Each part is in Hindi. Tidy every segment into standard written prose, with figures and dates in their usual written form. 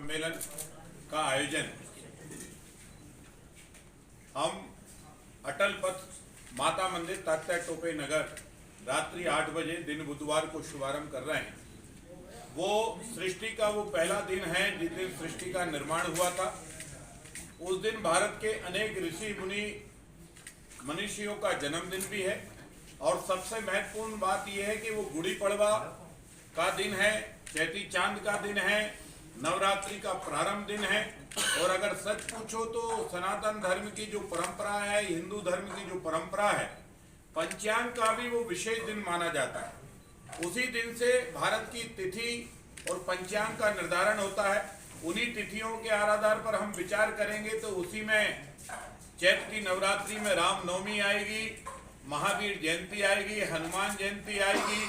सम्मेलन का आयोजन हम अटल पथ माता मंदिर तात्या टोपे नगर रात्रि 8 बजे दिन बुधवार को शुभारंभ कर रहे हैं। वो सृष्टि का वो पहला दिन है जिस दिन सृष्टि का निर्माण हुआ था। उस दिन भारत के अनेक ऋषि मुनि मनीषियों का जन्मदिन भी है और सबसे महत्वपूर्ण बात यह है कि वो गुड़ी पड़वा का दिन है, चैती चांद का दिन है, नवरात्रि का प्रारंभ दिन है। और अगर सच पूछो तो सनातन धर्म की जो परंपरा है, हिंदू धर्म की जो परंपरा है, पंचांग का भी वो विशेष दिन माना जाता है। उसी दिन से भारत की तिथि और पंचांग का निर्धारण होता है। उन्हीं तिथियों के आधार पर हम विचार करेंगे तो उसी में चैत की नवरात्रि में रामनवमी आएगी, महावीर जयंती आएगी, हनुमान जयंती आएगी,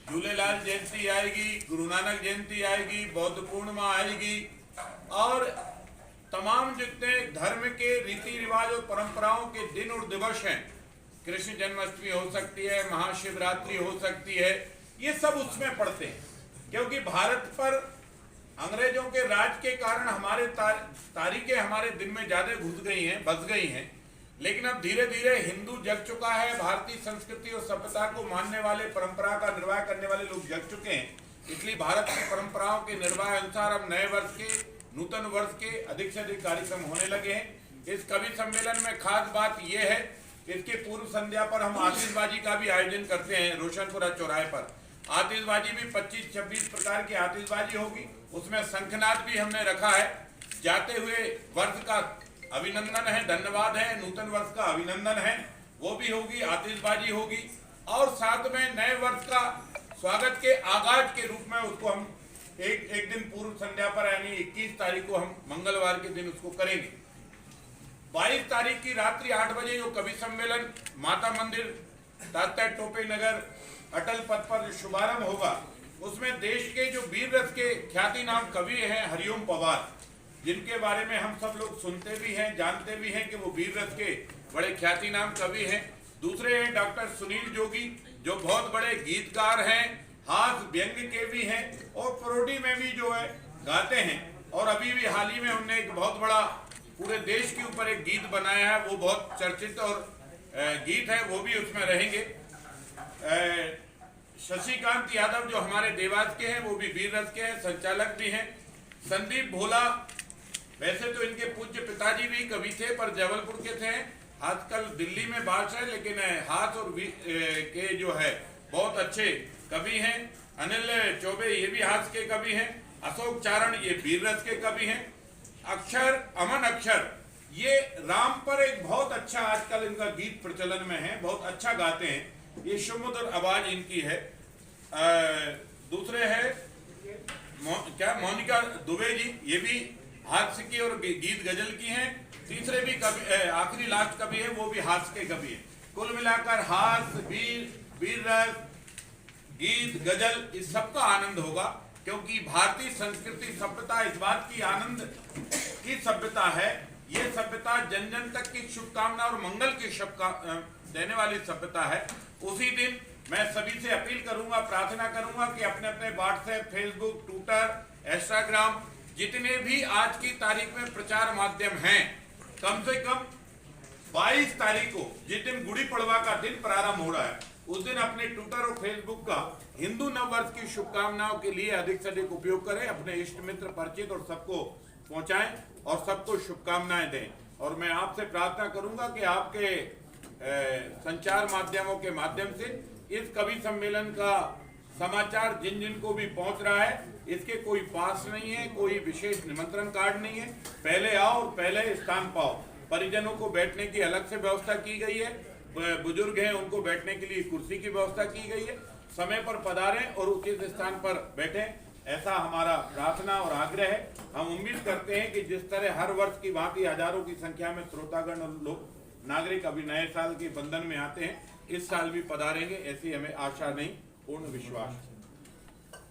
झूलेलाल जयंती आएगी, गुरु नानक जयंती आएगी, बौद्ध पूर्णिमा आएगी और तमाम जितने धर्म के रीति रिवाज और परंपराओं के दिन और दिवस हैं, कृष्ण जन्माष्टमी हो सकती है, महाशिवरात्रि हो सकती है, ये सब उसमें पड़ते हैं। क्योंकि भारत पर अंग्रेजों के राज के कारण हमारे तारीखें हमारे दिन में ज्यादा घुस गई हैं, बस गई हैं। लेकिन अब धीरे धीरे हिंदू जग चुका है, भारतीय संस्कृति और सभ्यता को मानने वाले, परंपरा का निर्वाह करने वाले लोग जग चुके हैं। इसलिए भारत की परंपराओं के निर्वाह अनुसार अब नए वर्ष के, नूतन वर्ष के अधिक से अधिक कार्यक्रम होने लगे हैं। इस कवि सम्मेलन में खास बात यह है, इसके पूर्व संध्या पर हम आतिशबाजी का भी आयोजन करते हैं। रोशनपुरा चौराहे पर आतिशबाजी भी 25-26 प्रकार की आतिशबाजी होगी। उसमें शंखनाद भी हमने रखा है। जाते हुए वर्ष का अभिनंदन है, धन्यवाद है, नूतन वर्ष का अभिनंदन है, वो भी होगी, आतिशबाजी होगी और साथ में नए वर्ष का स्वागत के आगाज के रूप में उसको हम एक दिन पूर्व संध्या पर यानी 21 तारीख को हम मंगलवार के दिन उसको करेंगे। 22 तारीख की रात्रि 8 बजे जो कवि सम्मेलन माता मंदिर तात्या टोपे नगर अटल पथ पर जो शुभारंभ होगा, उसमें देश के जो वीर रस के ख्याति नाम कवि हैं हरिओम पवार, जिनके बारे में हम सब लोग सुनते भी हैं, जानते भी हैं कि वो वीर रस के बड़े ख्याति नाम कवि हैं। दूसरे हैं डॉक्टर सुनील जोगी, जो बहुत बड़े गीतकार हैं, हास्य व्यंग्य के भी हैं और प्रोडी में भी जो है गाते हैं। और अभी भी हाल ही में उन्होंने एक बहुत बड़ा पूरे देश के ऊपर एक गीत बनाया है, वो बहुत चर्चित और गीत है, वो भी उसमें रहेंगे। शशिकांत यादव जो हमारे देवास के हैं, वो भी वीर रस के हैं, संचालक भी हैं। संदीप भोला, वैसे तो इनके पूज्य पिताजी भी कवि थे पर जबलपुर के थे, आजकल दिल्ली में बादशाह है, लेकिन हाथ और के जो है बहुत अच्छे कवि हैं। अनिल चौबे ये भी हाथ के कवि हैं। अशोक चारण ये वीर रस के कवि हैं। अक्षर, अमन अक्षर, ये राम पर एक बहुत अच्छा आजकल इनका गीत प्रचलन में है, बहुत अच्छा गाते हैं, ये सुमधुर आवाज इनकी है। दूसरे है मोनिका दुबे जी, ये भी हास्य की और गीत गजल की हैं। तीसरे भी कवि, आखिरी लास्ट कवि है, वो भी हास्य के कवि है। कुल मिलाकर हास्य, वीर रस, गीत, गजल, इस सबका आनंद होगा। क्योंकि भारतीय संस्कृति सभ्यता इस बात की आनंद की सभ्यता है, ये सभ्यता जन जन तक की शुभकामना और मंगल की देने वाली सभ्यता है। उसी दिन मैं सभी से अपील करूंगा, प्रार्थना करूंगा कि अपने अपने व्हाट्सएप, फेसबुक, ट्विटर, इंस्टाग्राम, जितने भी आज की तारीख में प्रचार माध्यम हैं, कम से कम 22 तारीख को जिस दिन गुड़ी पड़वा का दिन प्रारंभ हो रहा है, उस दिन अपने ट्विटर और फेसबुक का हिंदू नववर्ष की शुभकामनाओं के लिए अधिक से अधिक उपयोग करें, अपने इष्ट मित्र, परिचित और सबको पहुंचाएं और सबको शुभकामनाएं दें। और मैं आपसे प्रार्थना करूंगा कि आपके संचार माध्यमों के माध्यम से इस कवि सम्मेलन का समाचार जिन जिन को भी पहुंच रहा है, इसके कोई पास नहीं है, कोई विशेष निमंत्रण कार्ड नहीं है, पहले आओ और पहले स्थान पाओ। परिजनों को बैठने की अलग से व्यवस्था की गई है, बुजुर्ग हैं उनको बैठने के लिए कुर्सी की व्यवस्था की गई है। समय पर पधारें और उचित स्थान पर बैठें, ऐसा हमारा प्रार्थना और आग्रह है। हम उम्मीद करते हैं कि जिस तरह हर वर्ष की भांति हजारों की संख्या में श्रोतागण और लोग नागरिक अभी नए साल के बंधन में आते हैं, इस साल भी पधारेंगे, ऐसी हमें आशा नहीं, पूर्ण विश्वास।